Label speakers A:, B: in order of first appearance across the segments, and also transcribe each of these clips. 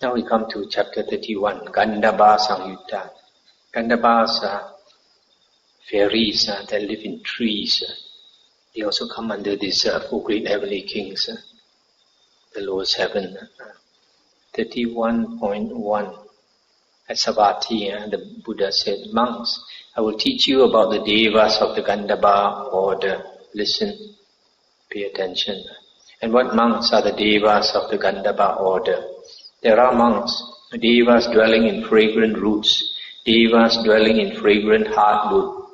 A: Now we come to chapter 31, Gandhabba Samyutta. Gandhabbas are fairies that live in trees. They also come under these four great heavenly kings, the lowest heaven. 31.1. At Savatthi, the Buddha said, monks, I will teach you about the devas of the Gandhabba order. Listen, pay attention. And what monks are the devas of the Gandhabba order? There are monks, devas dwelling in fragrant roots, devas dwelling in fragrant hardwood,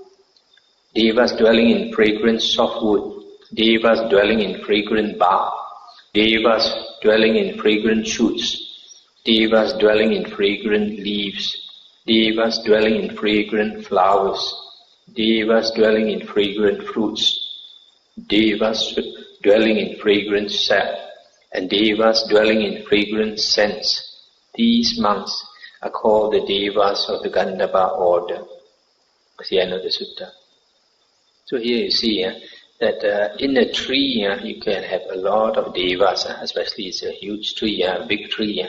A: devas dwelling in fragrant softwood, devas dwelling in fragrant bark, devas dwelling in fragrant shoots, devas dwelling in fragrant leaves, devas dwelling in fragrant flowers, devas dwelling in fragrant fruits, devas dwelling in fragrant sap, and devas dwelling in fragrant scents. These monks are called the devas of the Gandhabba order. That's the end of the sutta. So here you see that in a tree you can have a lot of devas, especially it's a huge tree, a big tree.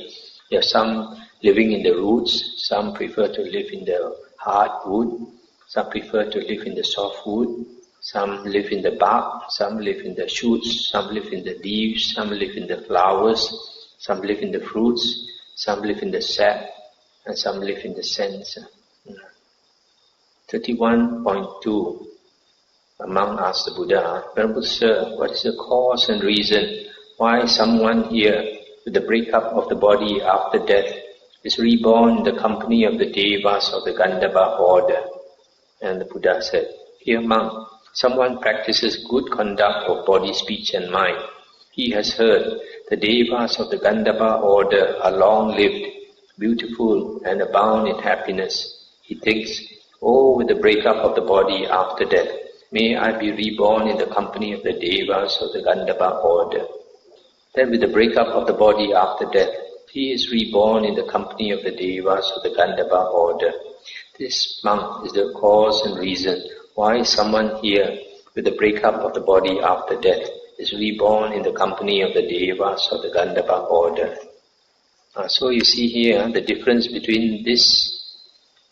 A: There are some living in the roots, some prefer to live in the hard wood, some prefer to live in the soft wood, some live in the bark, some live in the shoots, some live in the leaves, some live in the flowers, some live in the fruits, some live in the sap, and some live in the scents. 31.2. A monk asked the Buddha, Venerable Sir, what is the cause and reason why someone here, with the breakup of the body after death, is reborn in the company of the devas of the Gandhabba order? And the Buddha said, Here monk, someone practices good conduct of body, speech and mind. He has heard the devas of the Gandhabba order are long-lived, beautiful and abound in happiness. He thinks, oh, with the breakup of the body after death, may I be reborn in the company of the devas of the Gandhabba order. Then with the breakup of the body after death, he is reborn in the company of the devas of the Gandhabba order. This monk is the cause and reason why someone here, with the breakup of the body after death, is reborn in the company of the devas of the Gandhabba order. So you see here the difference between this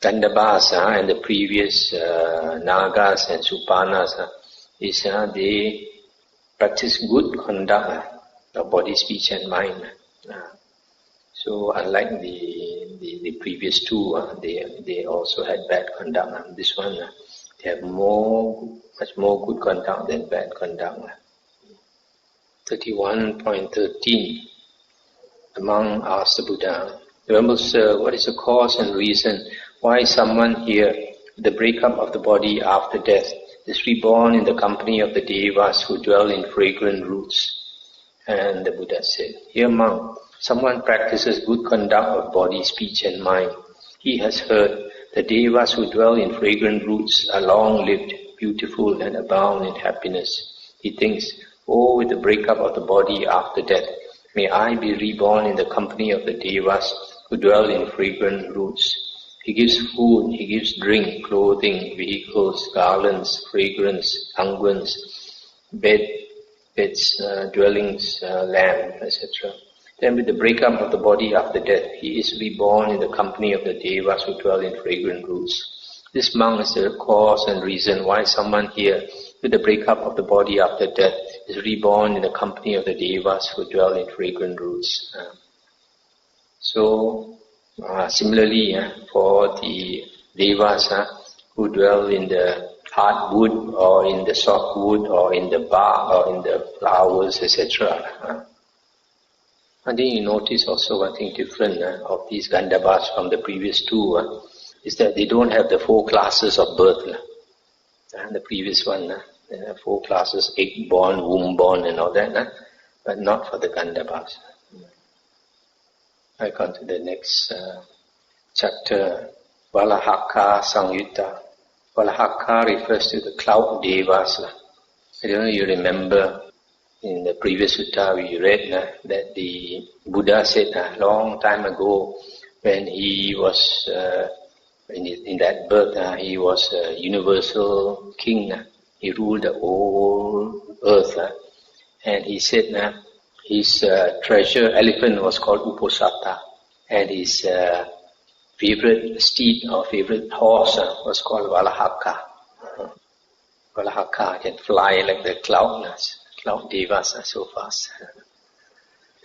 A: Gandhabbas and the previous Nagas and Supanas is they practice good conduct of body, speech and mind. So unlike the previous two, they also had bad conduct. This one, they have much more good conduct than bad conduct. 31.13. The monk asked the Buddha, Venerable Sir, what is the cause and reason why someone here, with the breakup of the body after death, is reborn in the company of the devas who dwell in fragrant roots? And the Buddha said, Here monk, someone practices good conduct of body, speech and mind. He has heard the devas who dwell in fragrant roots are long-lived, beautiful and abound in happiness. He thinks, oh, with the breakup of the body after death, may I be reborn in the company of the devas who dwell in fragrant roots. He gives food, he gives drink, clothing, vehicles, garlands, fragrance, unguents, beds, dwellings, land, etc. Then with the breakup of the body after death, he is reborn in the company of the devas who dwell in fragrant roots. This monk is the cause and reason why someone here, with the breakup of the body after death, is reborn in the company of the devas who dwell in fragrant roots. Similarly, for the devas who dwell in the hard wood or in the soft wood or in the bark or in the flowers, etc. I think you notice also one thing different of these Gandhabbas from the previous two is that they don't have the 4 classes of birth. The previous one, 4 classes, egg-born, womb-born and all that, but not for the Gandhabbas. I come to the next chapter, Valahaka Samyutta. Valahaka refers to the cloud devas. I don't know if you remember, in the previous sutta we read that the Buddha said a long time ago when he was in that birth, he was a universal king. He ruled the whole earth. And he said his treasure elephant was called Uposatha. and his favorite steed or favorite horse was called Valahaka. Valahaka can fly like the cloud devas so fast.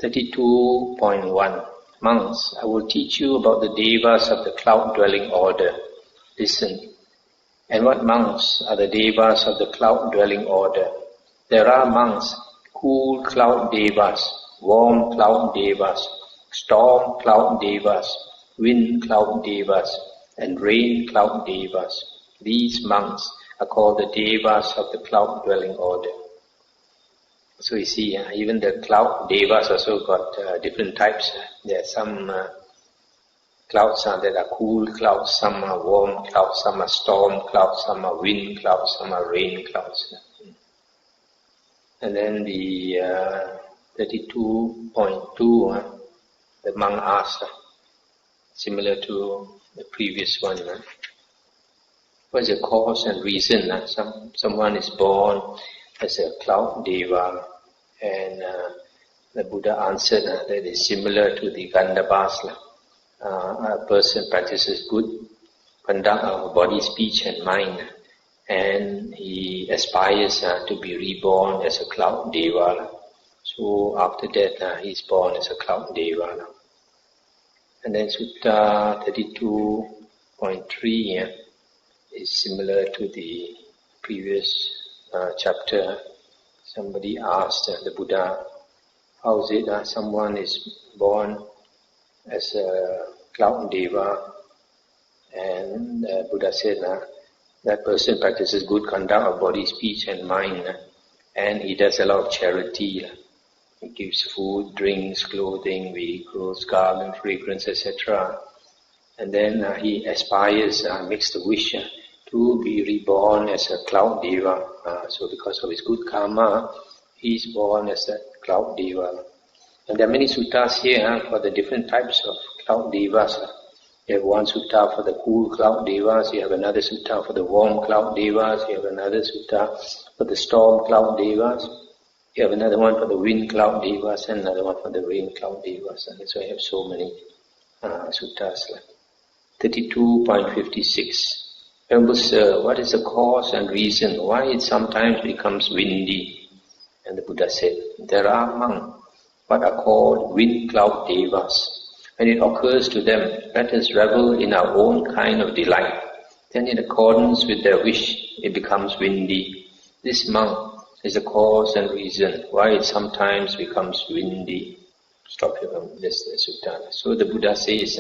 A: 32.1 Monks, I will teach you about the devas of the cloud-dwelling order. Listen. And what monks are the devas of the cloud-dwelling order? There are monks, cool cloud devas, warm cloud devas, storm cloud devas, wind cloud devas, and rain cloud devas. These monks are called the devas of the cloud-dwelling order. So you see, even the cloud devas also got different types. There are some clouds that are cool clouds, some are warm clouds, some are storm clouds, some are wind clouds, some are rain clouds. And then the 32.2, the monk asked, similar to the previous one, what is the cause and reason? Someone is born as a cloud deva, and the Buddha answered that is similar to the Gandhabbas. A person practices good conduct of body, speech and mind, and he aspires to be reborn as a cloud deva. So after that he is born as a cloud deva. And then Sutta 32.3 is similar to the previous chapter. Somebody asked the Buddha, how is it someone is born as a cloud deva, and the Buddha said that person practices good conduct of body, speech and mind, and he does a lot of charity. He gives food, drinks, clothing, vehicles, garland, fragrance, etc. And then he aspires, makes the wish to be reborn as a cloud deva. So because of his good karma, he is born as a cloud deva. And there are many suttas here for the different types of cloud devas. You have one sutta for the cool cloud devas, you have another sutta for the warm cloud devas, you have another sutta for the storm cloud devas, you have another one for the wind cloud devas, and another one for the rain cloud devas. And that's why you have so many suttas. 32.56 Venerable Sir, what is the cause and reason why it sometimes becomes windy? And the Buddha said, there are among what are called wind cloud devas. When it occurs to them, let us revel in our own kind of delight. Then in accordance with their wish, it becomes windy. This monk is the cause and reason why it sometimes becomes windy. Stop here from this sutta. So the Buddha says,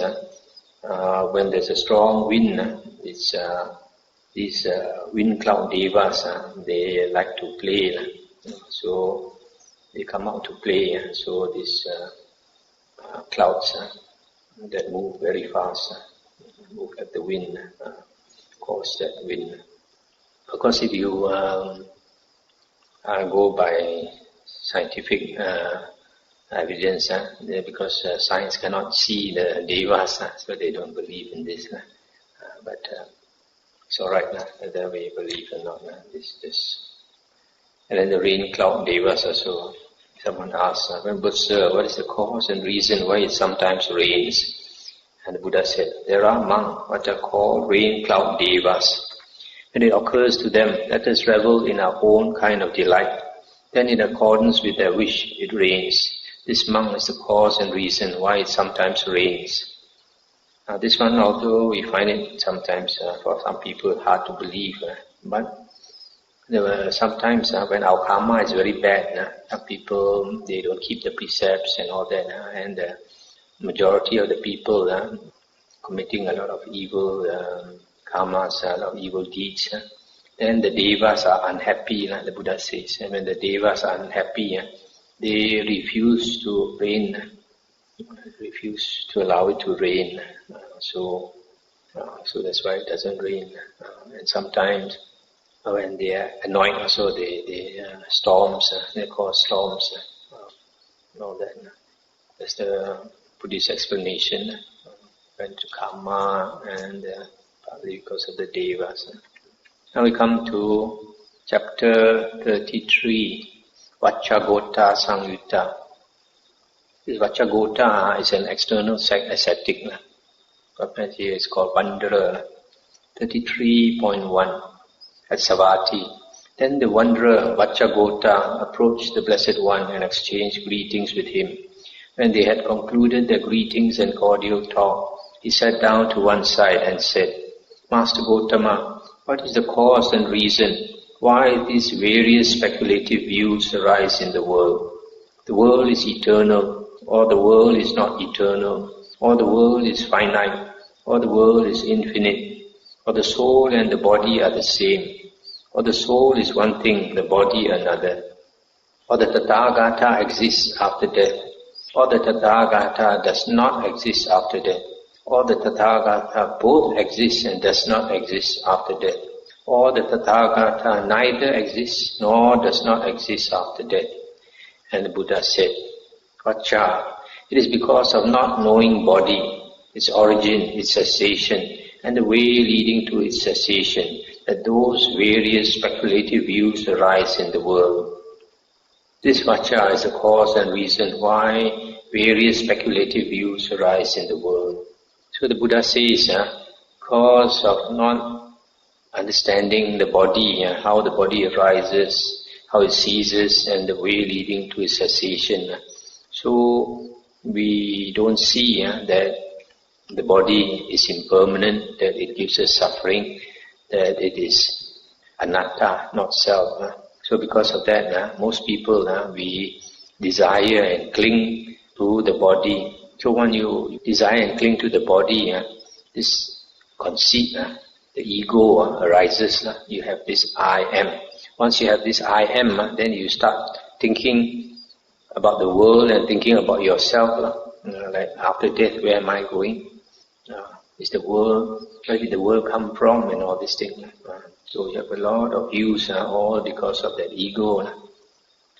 A: when there's a strong wind, these wind cloud devas, they like to play. So they come out to play. So these clouds that move very fast, move like the wind, cause that wind. Of course, if you go by scientific evidence, because science cannot see the devas, so they don't believe in this. But it's all right, whether we believe or not. This. And then the rain cloud devas also. Someone asked, but sir, what is the cause and reason why it sometimes rains? And the Buddha said, there are among what are called rain cloud devas. When it occurs to them, let us revel in our own kind of delight. Then in accordance with their wish, it rains. This monk is the cause and reason why it sometimes rains. This one, although we find it sometimes for some people hard to believe, but there were sometimes when our karma is very bad, some people, they don't keep the precepts and all that, and the majority of the people committing a lot of evil karmas, a lot of evil deeds, then the devas are unhappy, the Buddha says. And when the devas are unhappy, they refuse to rain, refuse to allow it to rain. So that's why it doesn't rain. And sometimes when they are annoyed also, they storms, they cause storms, and all that. That's the Buddhist explanation. Went to karma and partly because of the devas. Now we come to chapter 33, Vacchagotta Samyutta. This Vacchagotta is an external ascetic. Sometimes here it's called Wanderer. 33.1 at Savatthi. Then the wanderer Vacchagotta approached the Blessed One and exchanged greetings with him. When they had concluded their greetings and cordial talk, he sat down to one side and said, Master Gotama, what is the cause and reason why these various speculative views arise in the world? The world is eternal, or the world is not eternal, or the world is finite, or the world is infinite, or the soul and the body are the same, or the soul is one thing, the body another, or the Tathagata exists after death, or the Tathagata does not exist after death, or the Tathagata both exists and does not exist after death, or the Tathagata neither exists nor does not exist after death. And the Buddha said, Vaccha, it is because of not knowing body, its origin, its cessation, and the way leading to its cessation, that those various speculative views arise in the world. This Vaccha is the cause and reason why various speculative views arise in the world. So the Buddha says, cause of not understanding the body, how the body arises, how it ceases, and the way leading to its cessation. So we don't see that the body is impermanent, that it gives us suffering, that it is anatta, not self. So because of that, most people, we desire and cling to the body. So when you desire and cling to the body, this conceit, the ego arises. You have this I am. Once you have this I am, then you start thinking about the world and thinking about yourself. Like after death, where am I going? Is the world, where did the world come from, and all these things. So you have a lot of views, all because of that ego.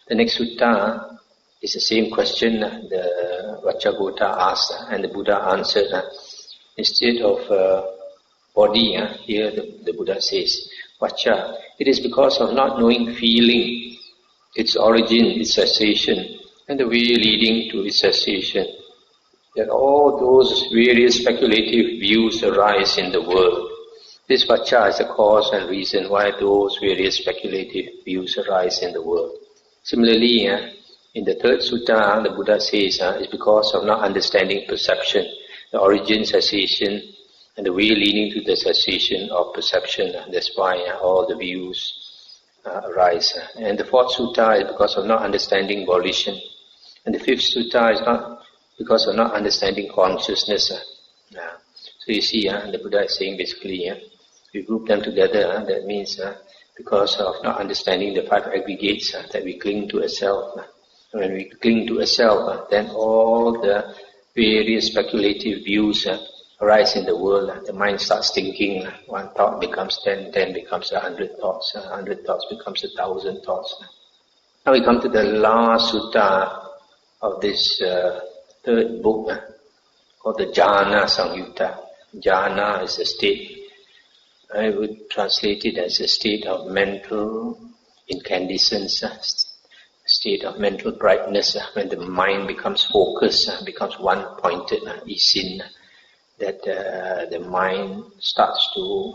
A: The next sutta is the same question the Vacchagotta asked, and the Buddha answered. Instead of body, here the Buddha says, Vaccha, it is because of not knowing feeling, its origin, its cessation, and the way leading to its cessation, that all those various speculative views arise in the world. This Vaccha is the cause and reason why those various speculative views arise in the world. Similarly, in the third sutta, the Buddha says, it's because of not understanding perception, the origin, cessation, and the way leading to the cessation of perception. That's why all the views arise. And the fourth sutta is because of not understanding volition. And the fifth sutta is not because of not understanding consciousness. So you see, the Buddha is saying basically, we group them together, that means because of not understanding the five aggregates, that we cling to a self. When we cling to a self, then all the various speculative views arise in the world. The mind starts thinking, one thought becomes 10, 10 becomes 100 thoughts, 100 thoughts becomes 1,000 thoughts. Now we come to the last sutta of this third book, called the Jhana Samyutta. Jhana is a state. I would translate it as a state of mental incandescence, state of mental brightness, when the mind becomes focused, becomes one-pointed, isin, that the mind starts to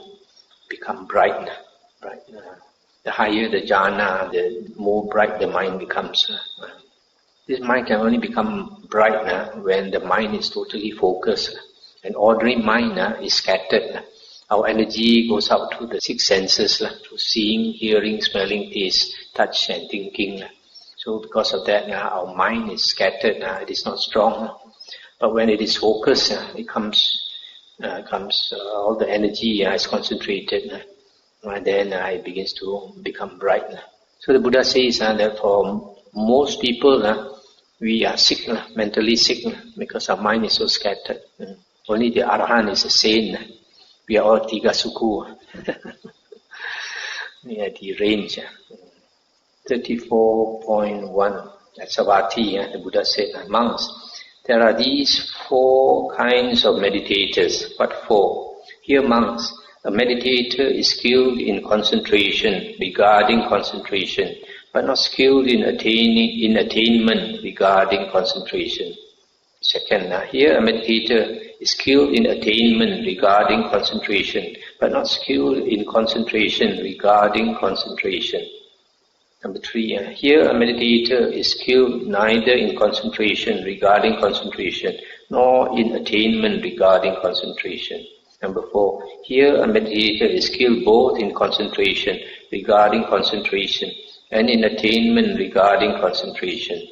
A: become bright. The higher the jhana, the more bright the mind becomes. This mind can only become bright when the mind is totally focused. An ordinary mind is scattered. Our energy goes out through the six senses, through seeing, hearing, smelling, taste, touch and thinking. So because of that, our mind is scattered, it is not strong. But when it is focused, it comes all the energy is concentrated, and then it begins to become bright. So the Buddha says that for most people, we are sick, mentally sick, because our mind is so scattered. Only the Arahant is a sane. We are all Tigasuku. We are deranged. 34.1 at Savatthi, the Buddha said, monks, there are these four kinds of meditators. What four? Here, monks, a meditator is skilled in concentration, regarding concentration, but not skilled in attainment regarding concentration. Second, here a meditator is skilled in attainment regarding concentration, but not skilled in concentration regarding concentration. Number 3, here a meditator is skilled neither in concentration regarding concentration, nor in attainment regarding concentration. Number 4, here a meditator is skilled both in concentration regarding concentration and in attainment regarding concentration.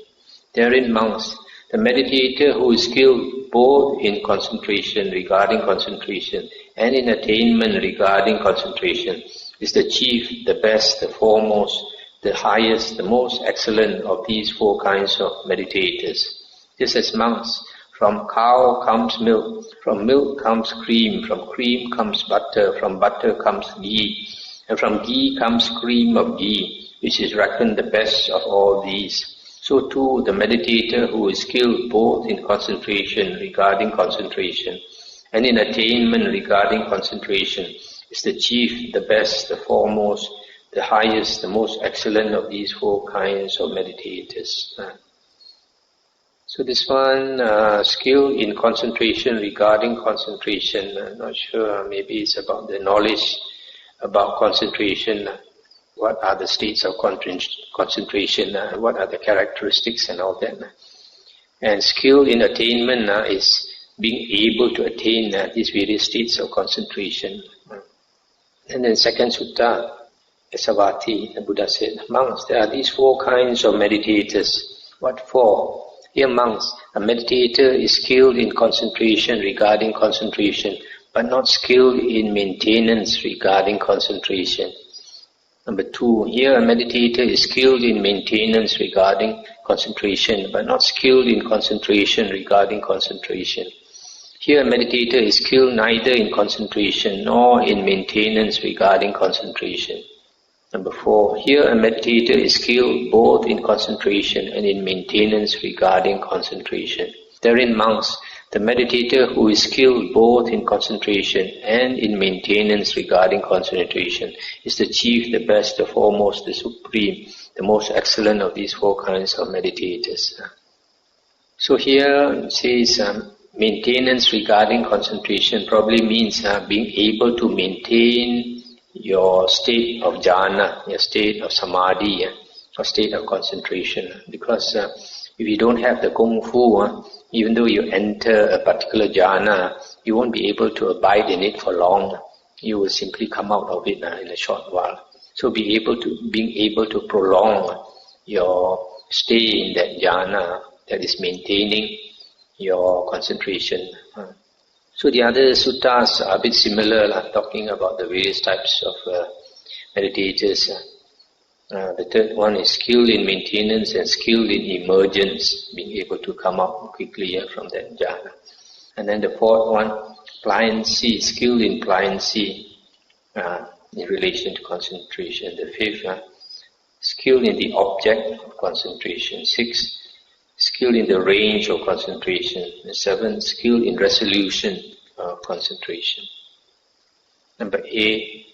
A: Therein, monks, the meditator who is skilled both in concentration regarding concentration and in attainment regarding concentration is the chief, the best, the foremost, the highest, the most excellent of these 4 kinds of meditators. Just as monks, from cow comes milk, from milk comes cream, from cream comes butter, from butter comes ghee, and from ghee comes cream of ghee, which is reckoned the best of all these. So too, the meditator who is skilled both in concentration regarding concentration and in attainment regarding concentration is the chief, the best, the foremost, the highest, the most excellent of these 4 kinds of meditators. So this one, skill in concentration regarding concentration, I'm not sure, maybe it's about the knowledge about concentration. What are the states of concentration? What are the characteristics and all that? And skill in attainment is being able to attain these various states of concentration. And then second sutta, Esavati, the Buddha said, monks, there are these 4 kinds of meditators. What for? Here, monks, a meditator is skilled in concentration regarding concentration, but not skilled in maintenance regarding concentration. Number 2, here a meditator is skilled in maintenance regarding concentration, but not skilled in concentration regarding concentration. Here a meditator is skilled neither in concentration nor in maintenance regarding concentration. Number 4, here a meditator is skilled both in concentration and in maintenance regarding concentration. Therein, monks, the meditator who is skilled both in concentration and in maintenance regarding concentration is the chief, the best, the foremost, the supreme, the most excellent of these 4 kinds of meditators. So here it says maintenance regarding concentration probably means being able to maintain your state of jhana, your state of samadhi, or state of concentration. Because if you don't have the kung fu, even though you enter a particular jhana, you won't be able to abide in it for long. You will simply come out of it in a short while. So being able to prolong your stay in that jhana, that is maintaining your concentration. So the other suttas are a bit similar, talking about the various types of meditators. The third one is skilled in maintenance and skilled in emergence, being able to come out quickly from that jhana. And then the fourth one, pliancy, skilled in pliancy in relation to concentration. The fifth, skilled in the object of concentration. 6, skilled in the range of concentration. And 7, skilled in resolution of concentration. Number 8,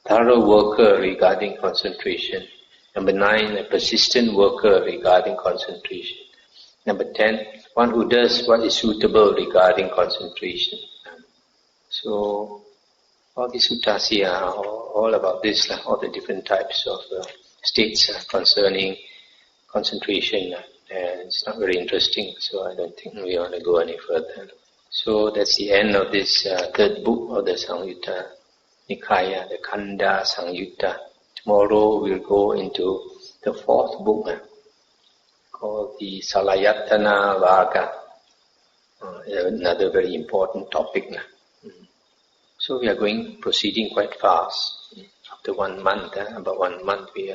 A: thorough worker regarding concentration. Number 9, a persistent worker regarding concentration. Number 10, one who does what is suitable regarding concentration. So all these suttas here are all about this, all the different types of states concerning concentration. And it's not very interesting, so I don't think we want to go any further. So that's the end of this third book of the Samyutta Nikaya, the Khanda Samyutta. Tomorrow we'll go into the fourth book called the Salayatana Vagga, another very important topic. So we are proceeding quite fast. After 1 month, about 1 month, we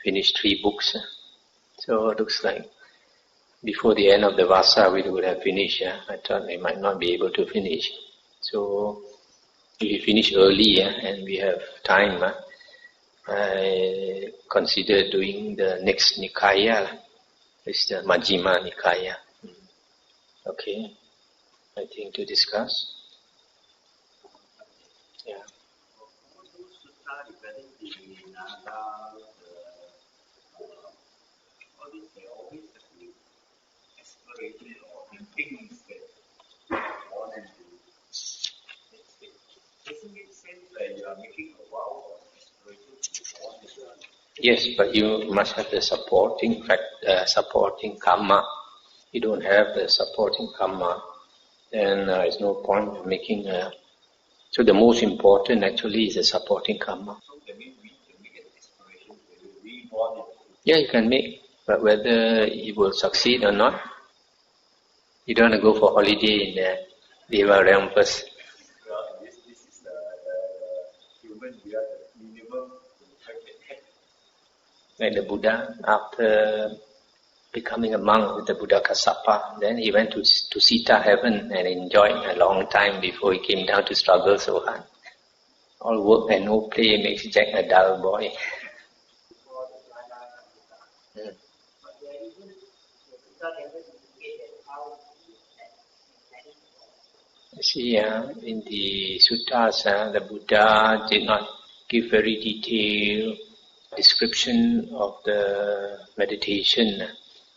A: finished 3 books. So it looks like before the end of the Vasa we would have finished. I thought we might not be able to finish. So if we finish early and we have time, I consider doing the next Nikaya. It's the Majjhima Nikaya. Okay, I think to discuss. Yeah. Yes, but you must have the supporting karma. You don't have the supporting karma, then there's no point in making a... So the most important actually is the supporting karma. Yeah, you can make, but whether it will succeed or not, you don't want to go for holiday in the Deva realm first. Like the Buddha, after becoming a monk with the Buddha Kassapa, then he went to Sita heaven and enjoyed a long time before he came down to struggle so hard. All work and no play makes Jack a dull boy. You see, in the suttas, the Buddha did not give very detailed description of the meditation.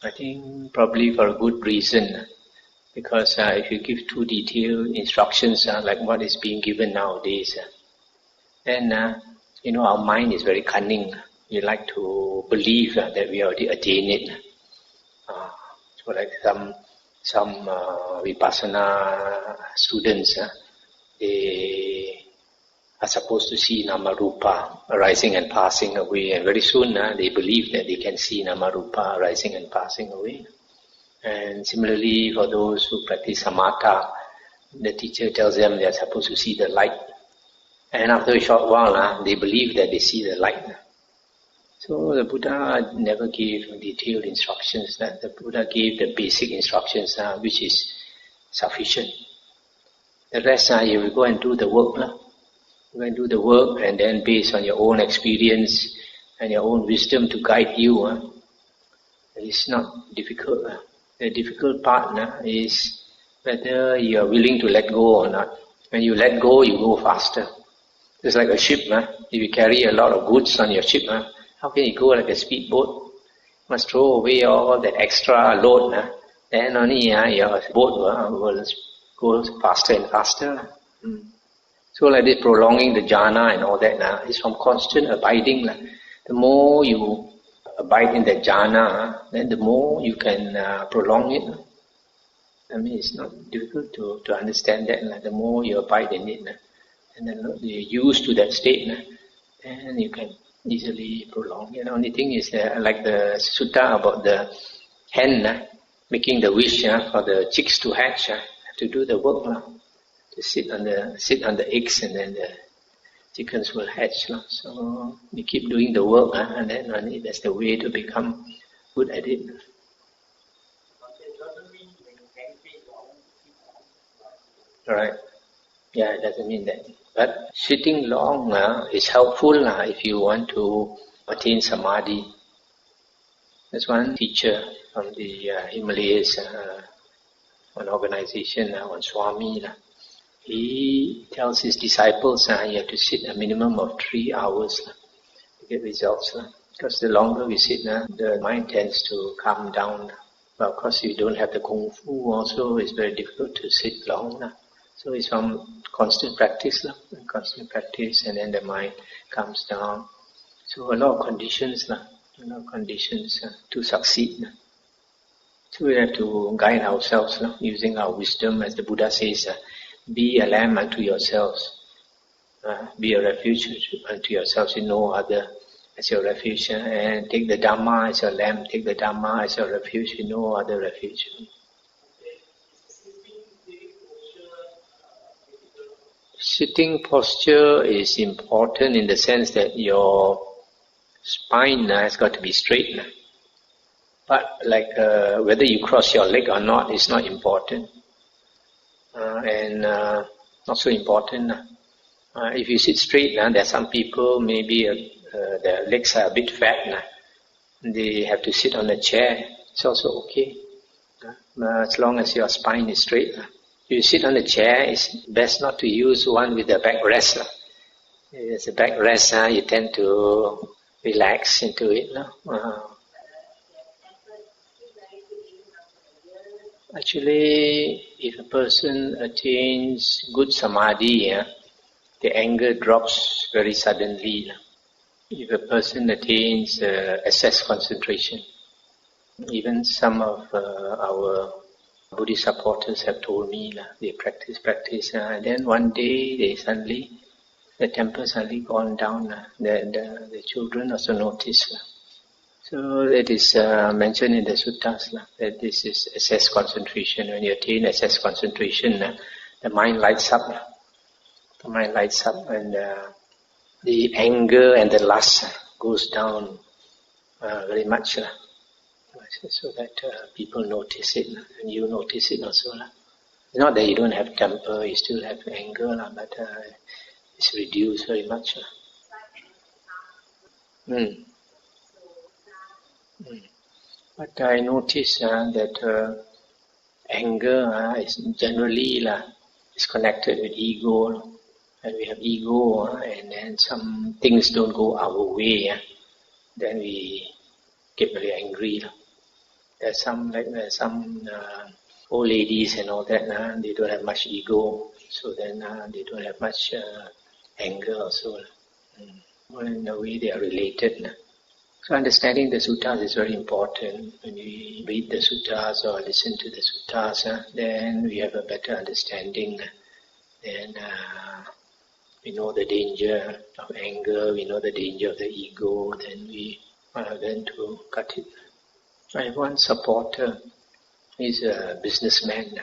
A: I think probably for a good reason, because if you give too detailed instructions like what is being given nowadays, then our mind is very cunning. We like to believe that we already attained it. So like some vipassana students, they are supposed to see nama rupa arising and passing away, and very soon they believe that they can see nama rupa arising and passing away. And similarly, for those who practice samatha, the teacher tells them they are supposed to see the light, and after a short while they believe that they see the light. So the Buddha never gave detailed instructions. That the Buddha gave the basic instructions, which is sufficient. The rest, you will go and do the work. You go and do the work, and then based on your own experience and your own wisdom to guide you, it's not difficult. The difficult part is whether you are willing to let go or not. When you let go, you go faster. It's like a ship. If you carry a lot of goods on your ship, how can you go like a speedboat? You must throw away all that extra load. Then only your boat will go faster and faster. So like this, prolonging the jhana and all that is from constant abiding. The more you abide in the jhana, then the more you can prolong it. I mean, it's not difficult to understand that. The more you abide in it, and then you're used to that state, then you can easily prolong. The only thing is like the sutta about the hen making the wish for the chicks to hatch, have to do the work to sit on the eggs, and then the chickens will hatch. So you keep doing the work, and then only that's the way to become good at it. Right? Yeah, it doesn't mean that. But sitting long is helpful if you want to attain samadhi. There's one teacher from the Himalayas, one organization, one Swami. He tells his disciples you have to sit a minimum of 3 hours to get results. Because the longer we sit, the mind tends to calm down. But of course, if you don't have the Kung Fu also, it's very difficult to sit long. So it's from constant practice, and then the mind comes down. So a lot of conditions, to succeed. So we have to guide ourselves using our wisdom, as the Buddha says, be a lamb unto yourselves. Be a refuge unto yourselves in no other as your refuge. And take the Dhamma as your lamb, take the Dhamma as your refuge in no other refuge. Sitting posture is important in the sense that your spine has got to be straight. But whether you cross your leg or not is not important. And not so important. If you sit straight, there are some people, maybe their legs are a bit fat. They have to sit on a chair. It's also okay. As long as your spine is straight. If you sit on a chair, it's best not to use one with a backrest. If there's a backrest, you tend to relax into it. Actually, if a person attains good samadhi, the anger drops very suddenly. If a person attains assess concentration, even some of our Buddhist supporters have told me they practice, and then one day they suddenly, the temper suddenly gone down. The children also notice. So it is mentioned in the suttas that this is assess concentration. When you attain assess concentration, the mind lights up. The mind lights up, and the anger and the lust goes down very much. So that people notice it, and you notice it also. It's not that you don't have temper, you still have anger, but it's reduced very much. But I notice that anger is generally is connected with ego, and we have ego, and then some things don't go our way, then we get very angry. There's some old ladies and all that, they don't have much ego, so then they don't have much anger also. Well, in a way they are related. So understanding the suttas is very important. When we read the suttas or listen to the suttas, then we have a better understanding. Then we know the danger of anger, we know the danger of the ego, then we learn to cut it. I have one supporter, he's a businessman.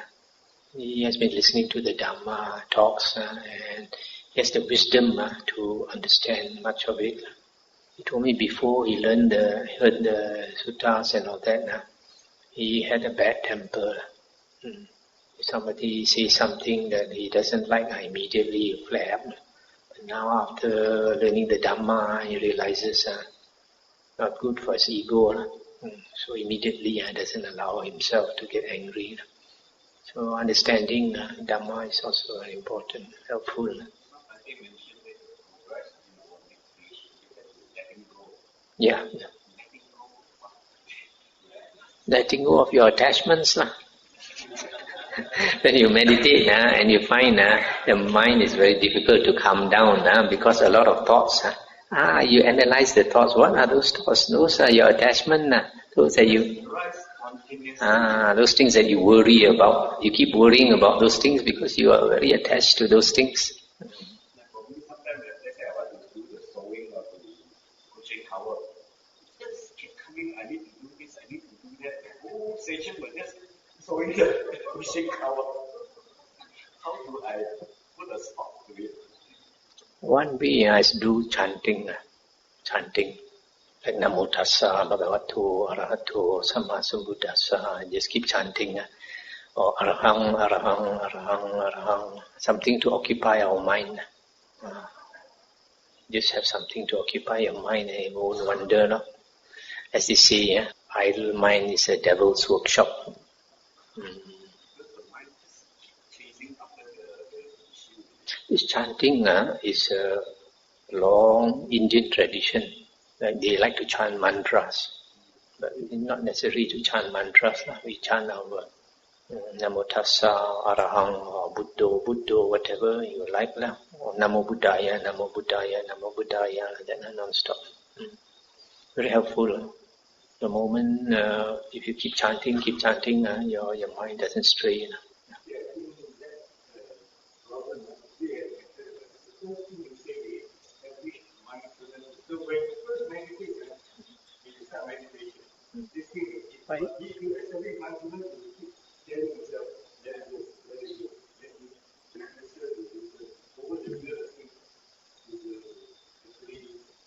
A: He has been listening to the Dhamma talks and he has the wisdom to understand much of it. He told me before he heard the suttas and all that, he had a bad temper. If somebody says something that he doesn't like, immediately flare up. But now after learning the Dhamma, he realizes not good for his ego. So immediately doesn't allow himself to get angry. So understanding Dhamma is also very important, helpful. Yeah. Letting go of your attachments. When you meditate and you find the mind is very difficult to calm down because a lot of thoughts. You analyze the thoughts. What are those thoughts? Those are your attachment. Those are those things that you worry about. You keep worrying about those things because you are very attached to those things.
B: Session was just sewing the pushing cover. How do I put a stop to it?
A: One way is do chanting, like Namo Tassa Bhagavato Arahato Samma Sambuddhassa. Just keep chanting, or Arahang, Arahang, Arahang, Arahang. Something to occupy our mind. Just have something to occupy your mind, and you won't wander. As they say, idle mind is a devil's workshop. This chanting is a long Indian tradition. They like to chant mantras, but it's not necessary to chant mantras. We chant our Namo Tassa, Arahang, or Buddho, whatever you like, or Namo Buddhaya, Namo Buddhaya, Namo Buddhaya, that non-stop. Very helpful. The moment if you keep chanting, your mind doesn't stray. Right.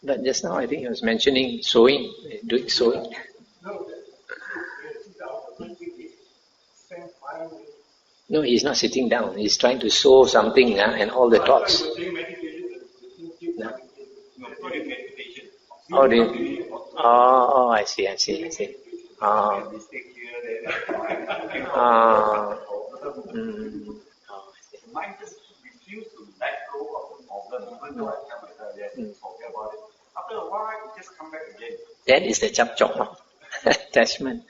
A: But just now I think he was mentioning sewing, doing sewing. No, he's not sitting down. He's trying to sew something and all the thoughts. Oh, I see.
B: Mind just refuse to let go of the problem, even though I tell myself, yes, forget about it. After a while, it just come back again.
A: That is the chap chok, attachment.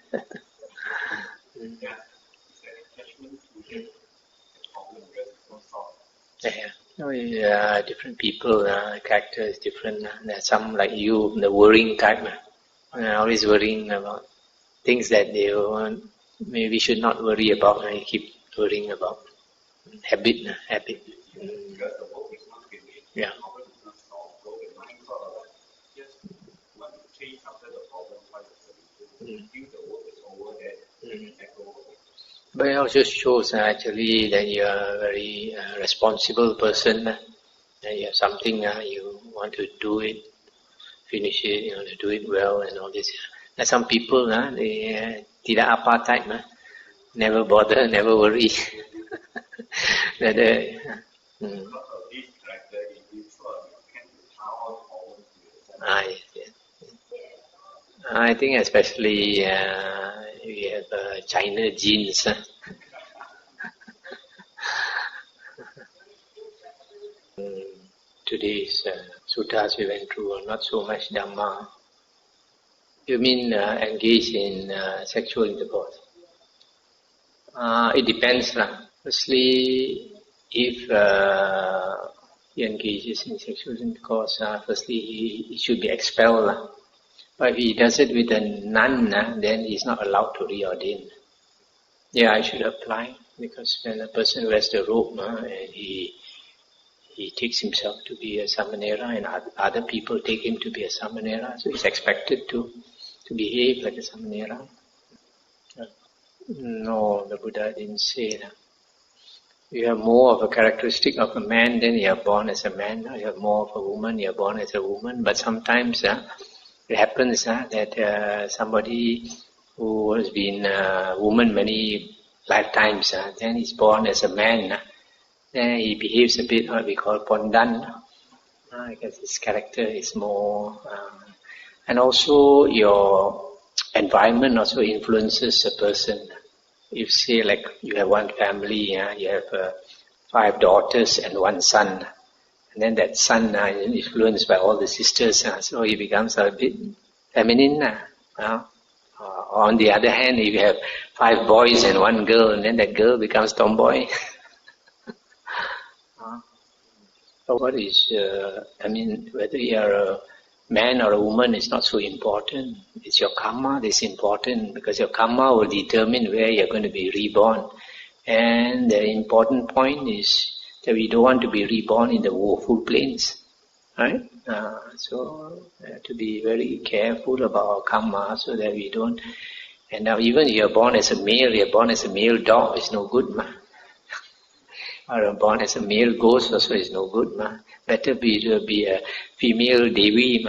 A: Different people, character is different. There's some like you, the worrying type, always worrying about things that they maybe should not worry about, and you keep worrying about. Habit.
B: Because the work is not finished,
A: Yeah.
B: the problem is not solved, so the mind sort of like just want to chase after the problem, try to feel the work is over there, let go of it.
A: But it also shows actually that you are a very responsible person. That you have something, you want to do it, finish it, you know, to do it well and all this. Like some people, they tidak apa type, never bother, never worry. That,
B: Because of this character, it is sort of can power problems to yourself.
A: yes. I think especially we have China genes. Today's suttas we went through are not so much Dhamma. You mean engage in sexual intercourse? It depends. Firstly, if he engages in sexual intercourse, firstly he should be expelled. But if he does it with a nun, then he's not allowed to reordain. Yeah, I should apply, because when a person wears the robe and he takes himself to be a samanera and other people take him to be a samanera, so he's expected to behave like a samanera. No, the Buddha didn't say that. You have more of a characteristic of a man, then you are born as a man. You have more of a woman, you are born as a woman. But sometimes it happens that somebody who has been a woman many lifetimes, then he's born as a man. Then he behaves a bit what we call pondan, because his character is more... and also your environment also influences a person. If say like you have one family, you have 5 daughters and 1 son, and then that son is influenced by all the sisters, so he becomes a bit feminine. On the other hand, if you have 5 boys and 1 girl, and then that girl becomes tomboy. So what is, whether you are a man or a woman is not so important. It's your karma that's important, because your karma will determine where you're going to be reborn. And the important point is that we don't want to be reborn in the woeful planes. Right? So to be very careful about our karma so that we don't... And now even if you're born as a male dog, it's no good. Or born as a male ghost also is no good. Better be a female Devi.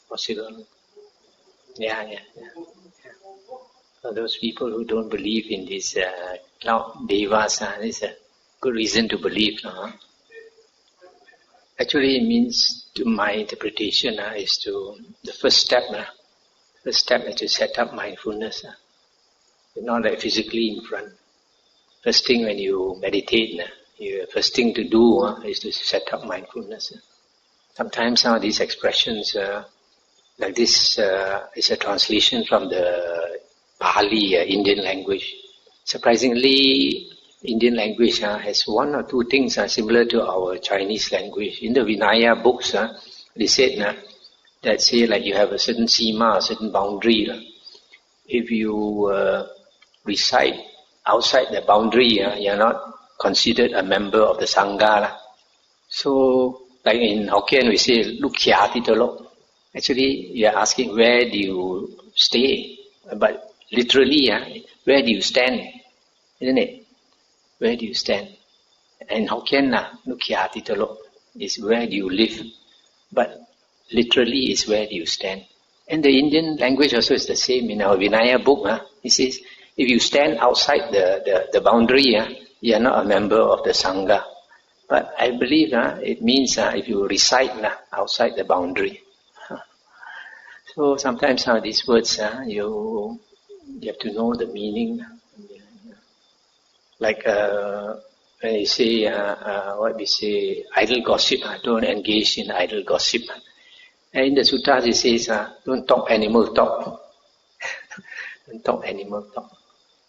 A: Possible. Yeah. For those people who don't believe in these cloud devas, it's a good reason to believe. Actually, it means, to my interpretation, is to the first step. First step is to set up mindfulness. It's not like physically in front. First thing when you meditate, first thing to do is to set up mindfulness. Sometimes these expressions, like this, is a translation from the Pali, Indian language. Surprisingly, Indian language has 1 or 2 things similar to our Chinese language. In the Vinaya books, they said that say like you have a certain sima, a certain boundary. If you reside outside the boundary, you are not considered a member of the Sangha. So, like in Hokkien we say, "Luk khia ti tolok." Actually, you are asking where do you stay, but literally, where do you stand, isn't it? Where do you stand? And Hokkien, "Luk khia ti tolok" is where do you live, but literally is where do you stand. And the Indian language also is the same. In our Vinaya book, it says, if you stand outside the boundary, you are not a member of the Sangha. But I believe it means if you reside outside the boundary. So sometimes these words, you have to know the meaning. like when you say, what we say, idle gossip, don't engage in idle gossip. And in the suttas it says, don't talk animal talk. Don't talk animal talk.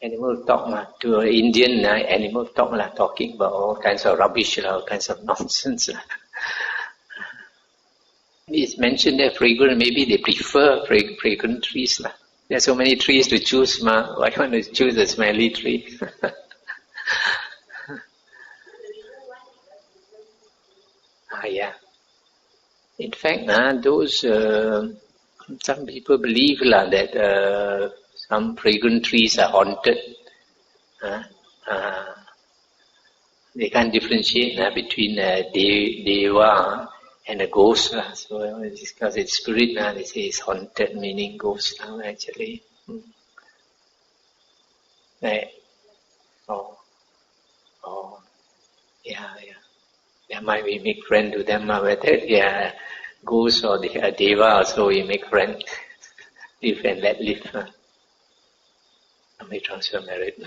A: Animal talk, to an Indian, animal talk, talking about all kinds of rubbish, all kinds of nonsense. It's mentioned there, fragrant, maybe they prefer fragrant trees. There are so many trees to choose, why don't you choose a smelly tree? Yeah. In fact, those some people believe that some fragrant trees are haunted. They can't differentiate between deva and a ghost. So it's because it's spirit, they say it's haunted, meaning ghost actually. Right. Yeah. That might we make friend with them, whether they are ghosts or they are deva, so we make friend. Live and let live. May transfer merit.